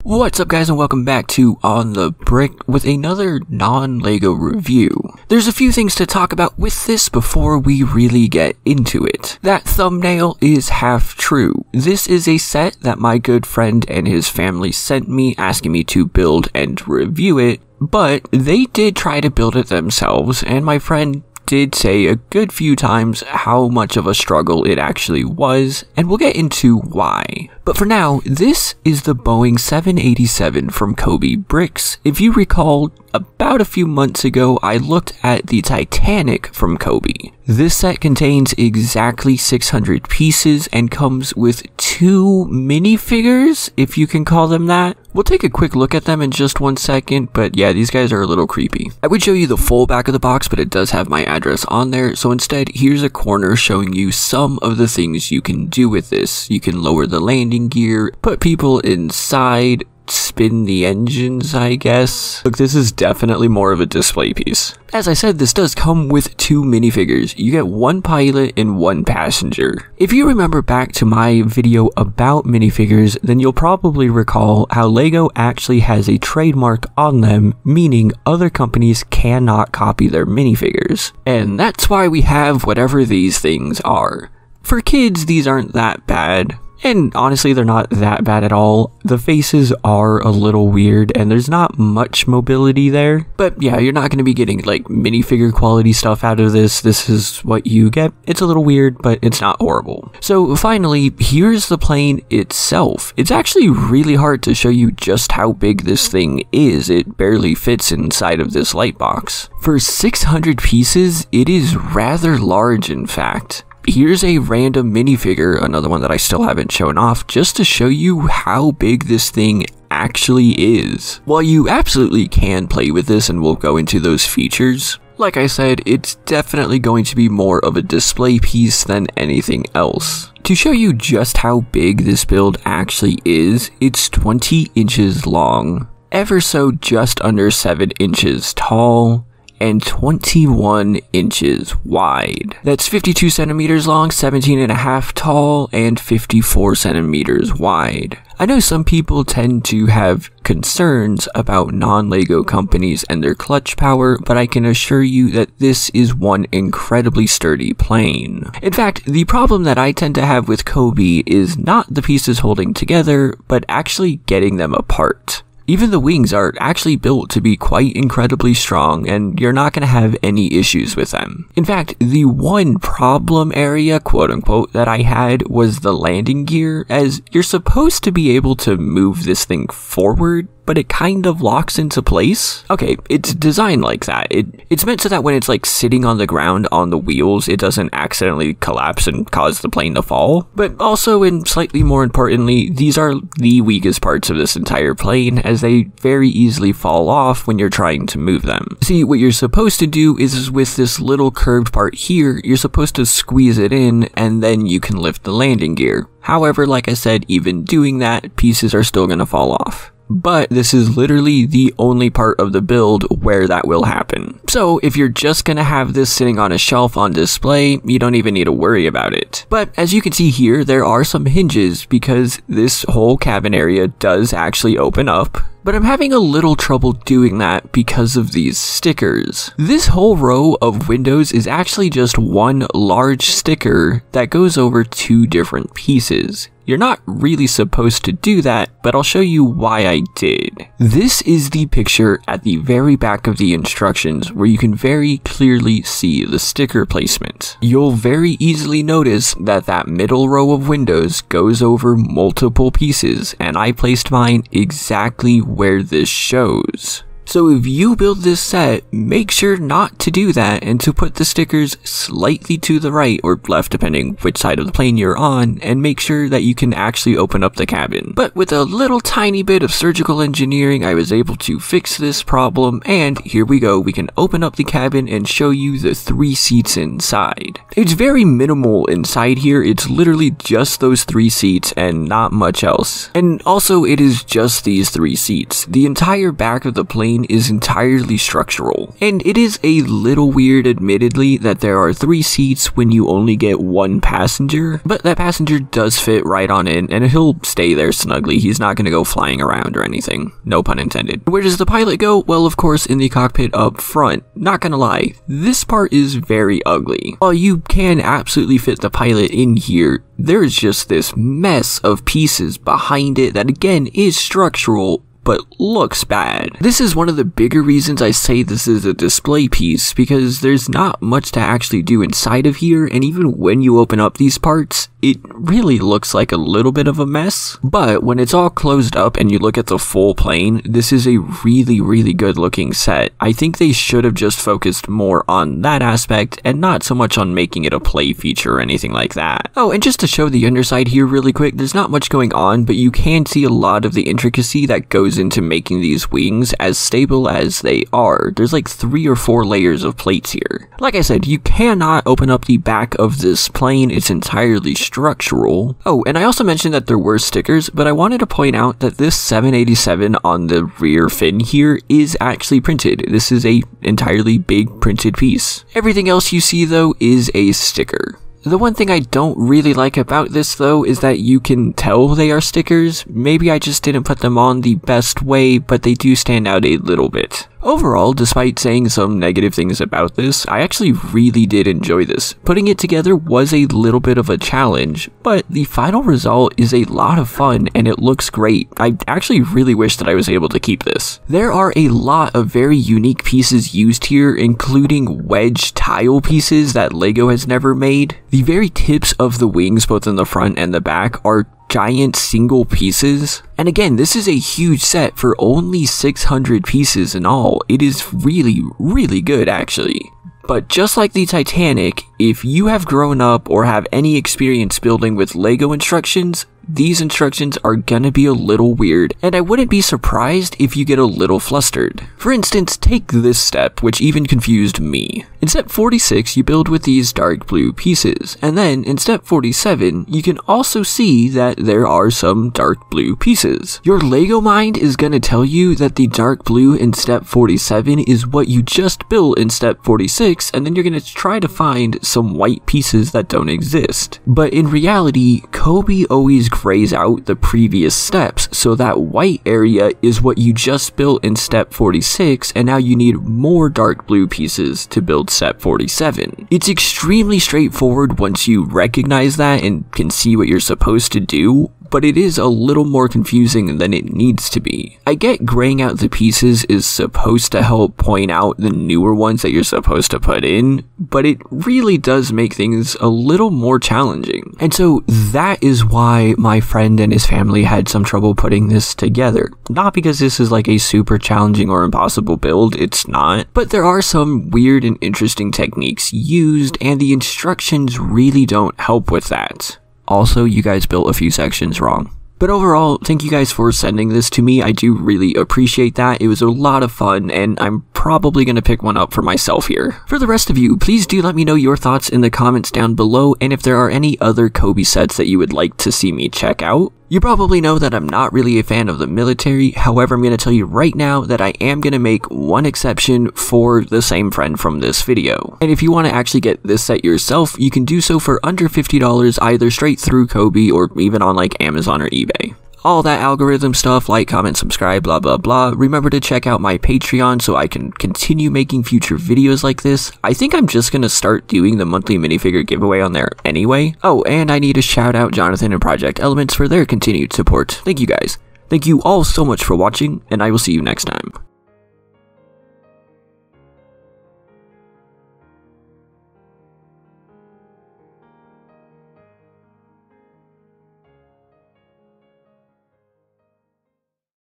What's up guys and welcome back to On the Brick with another non-LEGO review. There's a few things to talk about with this before we really get into it. That thumbnail is half true. This is a set that my good friend and his family sent me asking me to build and review it, but they did try to build it themselves and my friend did say a good few times how much of a struggle it actually was, and we'll get into why. But for now, this is the Boeing 787 from Cobi Bricks. If you recall, about a few months ago, I looked at the Titanic from Cobi. This set contains exactly 600 pieces and comes with 2 minifigures, if you can call them that. We'll take a quick look at them in just 1 second, but yeah, these guys are a little creepy. I would show you the full back of the box, but it does have my address on there, so instead, here's a corner showing you some of the things you can do with this. You can lower the landing gear, put people inside, spin the engines, I guess. Look, this is definitely more of a display piece. As I said, this does come with 2 minifigures. You get 1 pilot and 1 passenger. If you remember back to my video about minifigures, then you'll probably recall how LEGO actually has a trademark on them, meaning other companies cannot copy their minifigures. And that's why we have whatever these things are. For kids, these aren't that bad. And honestly, they're not that bad at all. The faces are a little weird and there's not much mobility there. But yeah, you're not going to be getting like minifigure quality stuff out of this. This is what you get. It's a little weird, but it's not horrible. So finally, here's the plane itself. It's actually really hard to show you just how big this thing is. It barely fits inside of this light box. For 600 pieces, it is rather large in fact. Here's a random minifigure, another one that I still haven't shown off, just to show you how big this thing actually is. While you absolutely can play with this and we'll go into those features, like I said, it's definitely going to be more of a display piece than anything else. To show you just how big this build actually is, it's 20 inches long, ever so just under 7 inches tall, and 21 inches wide. That's 52 centimeters long, 17.5 tall, and 54 centimeters wide. I know some people tend to have concerns about non-LEGO companies and their clutch power, but I can assure you that this is one incredibly sturdy plane. In fact, the problem that I tend to have with Cobi is not the pieces holding together, but actually getting them apart. Even the wings are actually built to be quite incredibly strong and you're not going to have any issues with them. In fact, the one problem area, quote unquote, that I had was the landing gear, as you're supposed to be able to move this thing forward, but it kind of locks into place. Okay, it's designed like that. It's meant so that when it's like sitting on the ground on the wheels, it doesn't accidentally collapse and cause the plane to fall. But also, and slightly more importantly, these are the weakest parts of this entire plane, as they very easily fall off when you're trying to move them. See, what you're supposed to do is with this little curved part here, you're supposed to squeeze it in and then you can lift the landing gear. However, like I said, even doing that, pieces are still gonna fall off. But this is literally the only part of the build where that will happen. So if you're just gonna have this sitting on a shelf on display, you don't even need to worry about it. But as you can see here, there are some hinges because this whole cabin area does actually open up. But I'm having a little trouble doing that because of these stickers. This whole row of windows is actually just one large sticker that goes over 2 different pieces. You're not really supposed to do that, but I'll show you why I did. This is the picture at the very back of the instructions where you can very clearly see the sticker placement. You'll very easily notice that that middle row of windows goes over multiple pieces, and I placed mine exactly where this shows. So if you build this set, make sure not to do that and to put the stickers slightly to the right or left depending which side of the plane you're on, and make sure that you can actually open up the cabin. But with a little tiny bit of surgical engineering, I was able to fix this problem, and here we go, we can open up the cabin and show you the 3 seats inside. It's very minimal inside here, it's literally just those 3 seats and not much else. And also it is just these 3 seats. The entire back of the plane plane is entirely structural. And it is a little weird, admittedly, that there are 3 seats when you only get 1 passenger, but that passenger does fit right on in, and he'll stay there snugly. He's not going to go flying around or anything. No pun intended. Where does the pilot go? Well, of course, in the cockpit up front. Not gonna lie, this part is very ugly. While you can absolutely fit the pilot in here, there's just this mess of pieces behind it that again is structural, but looks bad. This is one of the bigger reasons I say this is a display piece, because there's not much to actually do inside of here, and even when you open up these parts, it really looks like a little bit of a mess. But when it's all closed up and you look at the full plane, this is a really good looking set. I think they should have just focused more on that aspect and not so much on making it a play feature or anything like that. Oh, and just to show the underside here really quick, there's not much going on, but you can see a lot of the intricacy that goes into making these wings as stable as they are. There's like 3 or 4 layers of plates here. Like I said, you cannot open up the back of this plane. It's entirely structural. Oh, and I also mentioned that there were stickers, but I wanted to point out that this 787 on the rear fin here is actually printed. This is a entirely big printed piece. Everything else you see though is a sticker. The one thing I don't really like about this though is that you can tell they are stickers. Maybe I just didn't put them on the best way, but they do stand out a little bit. Overall, despite saying some negative things about this, I actually really did enjoy this. Putting it together was a little bit of a challenge, but the final result is a lot of fun and it looks great. I actually really wish that I was able to keep this. There are a lot of very unique pieces used here, including wedge tile pieces that LEGO has never made. The very tips of the wings, both in the front and the back, are giant single pieces. And again, this is a huge set for only 600 pieces in all. It is really good actually. But just like the Titanic, if you have grown up or have any experience building with LEGO instructions, these instructions are gonna be a little weird, and I wouldn't be surprised if you get a little flustered. For instance, take this step, which even confused me. In step 46, you build with these dark blue pieces, and then in step 47, you can also see that there are some dark blue pieces. Your LEGO mind is gonna tell you that the dark blue in step 47 is what you just built in step 46, and then you're gonna try to find some white pieces that don't exist. But in reality, Cobi always grays out the previous steps, so that white area is what you just built in step 46, and now you need more dark blue pieces to build step 47. It's extremely straightforward once you recognize that and can see what you're supposed to do, but it is a little more confusing than it needs to be. I get graying out the pieces is supposed to help point out the newer ones that you're supposed to put in, but it really does make things a little more challenging. And so that is why my friend and his family had some trouble putting this together. Not because this is like a super challenging or impossible build, it's not, but there are some weird and interesting techniques used, and the instructions really don't help with that. Also, you guys built a few sections wrong. But overall, thank you guys for sending this to me. I do really appreciate that. It was a lot of fun, and I'm probably going to pick one up for myself here. For the rest of you, please do let me know your thoughts in the comments down below, and if there are any other Cobi sets that you would like to see me check out. You probably know that I'm not really a fan of the military, however I'm going to tell you right now that I am going to make one exception for the same friend from this video. And if you want to actually get this set yourself, you can do so for under $50 either straight through Cobi or even on like Amazon or eBay. All that algorithm stuff, like, comment, subscribe, blah blah blah. Remember to check out my Patreon so I can continue making future videos like this. I think I'm just gonna start doing the monthly minifigure giveaway on there anyway. Oh, and I need to shout out Jonathan and Project Elements for their continued support. Thank you guys. Thank you all so much for watching, and I will see you next time.